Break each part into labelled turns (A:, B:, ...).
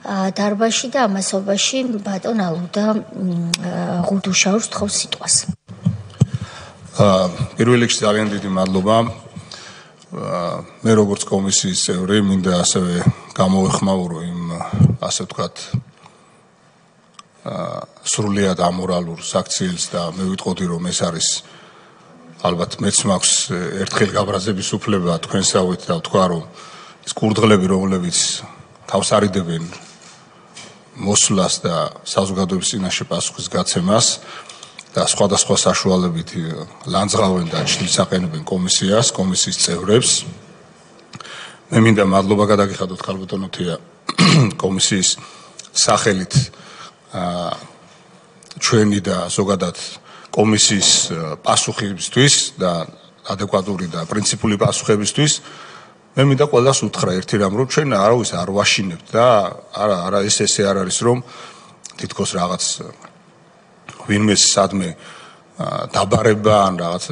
A: დარბაზში და ამასობაში ბატონ ალუდა ღუდუშაურს თხოვს სიტყვას.
B: პირველ რიგში ძალიან დიდი მადლობა. მე როგორც კომისიის წევრი მინდა ასევე გამოვეხმაურო იმ ასე ვთქვათ სრულიად ამორალურ საქციელს და მე ვიტყოდი რომ ეს არის ალბათ მეც მაქვს ერთხელ გაბრაზების უფლება თქვენსავით და ვთქვა რომ ის კურდღლები რომლებიც თავს არიდებენ მოსვლას და საზოგადოების წინაშე პასუხის გაცემას და სხვადასხვა საშუალებით ლანძღავენ და ჭრილს აყენებენ კომისიას, კომისიის წევრებს. მე მინდა მადლობა გადაგიხადოთ ქალბატონო თია კომისიის სახელით ჩვენი და ზოგადად კომისიის პასუხებისთვის და ადეკვატური და პრინციპული პასუხებისთვის. მე მინდა ყველას უთხრა ერთი რამ რომ ჩვენ არავის არ ვაშინებთ და არა ესე არ არის რომ თითქოს რაღაც ვინმე სადმე დაბარება ან რაღაც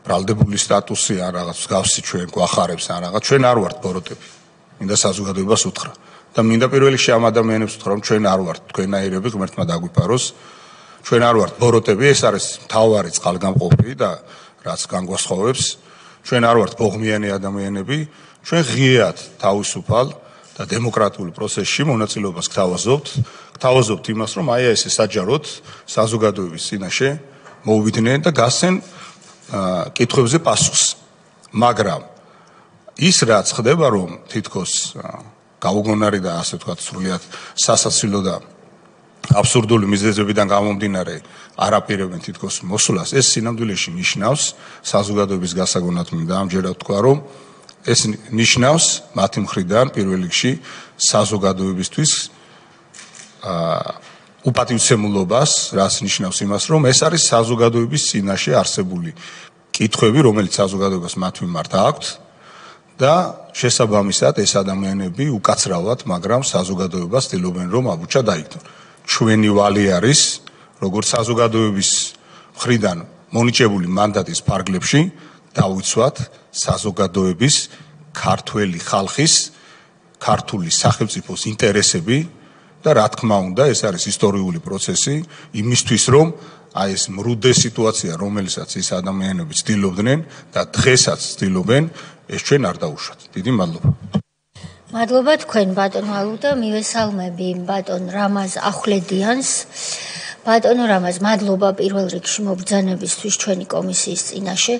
B: ბრალდებული სტატუსი ან რაღაც მსგავსი ჩვენ გვახარებს ან რაღაც ჩვენ არ ვართ ბოროტები. მინდა საზოგადოებას უთხრა და მინდა პირველ რიგში ამ ადამიანებს უთხრა რომ ჩვენ არ ვართ თქვენაირები ღმერთმა დაგვიფაროს. ჩვენ არ ვართ ბოროტები, ეს არის მთავარი წყალგამყოფი და რაც განგვასხოვებს. ჩვენ არ ვართ ბოღმიანი ადამიანები, ჩვენ ღიად თავისუფალ და დემოკრატიული პროცესში მონაწილეობას გთავაზობთ იმას, რომ აი ესე საჯაროდ საზოგადოების წინაშე მოვიდნენ და გასცენ კითხვებზე პასუხს. მაგრამ ის რაც ხდება, რომ თითქოს გაუგონარი და ასე ვთქვათ, სრულიად სასაცილო და აბსურდული მიზეზებიდან გამომდინარე არაპირებენ თითქოს მოსვლას, ეს სინამდვილეში ნიშნავს საზოგადოების გასაგონად მინდა ამჯერად ვთქვა, რომ ეს ნიშნავს მათი მხრიდან პირველ რიგში საზოგადოებისთვის უპატივცემულობას, რაც ნიშნავს იმას, რომ ეს არის საზოგადოების წინაშე არსებული კითხვები, რომელიც საზოგადოებას მათ მიმართ აქვთ და შესაბამისად ეს ადამიანები უკაცრავად, მაგრამ საზოგადოებას ცდილობენ რომ აბუჩა დაიგდონ. ჩვენი ვალი არის, როგორც საზოგადოების მხრიდან მონიჭებული მანდატის ფარგლებში დავიცვათ საზოგადოების ქართველი ხალხის, ქართული სახელმწიფოს ინტერესები და რა თქმა უნდა, ეს არის ისტორიული პროცესი იმისთვის, რომ აი ეს მრუდე სიტუაცია, რომელსაც ის ადამიანები ცდილობდნენ და დღესაც ცდილობენ, ეს ჩვენ არ დაუშვათ. დიდი მადლობა.
A: მადლობა თქვენ ბატონო ალუდა, მივესალმები ბატონ რამაზ ახვლედიანს. ბატონო რამაზ, მადლობა პირველ რიგში მობრძანებისთვის ჩვენი კომისიის წინაშე.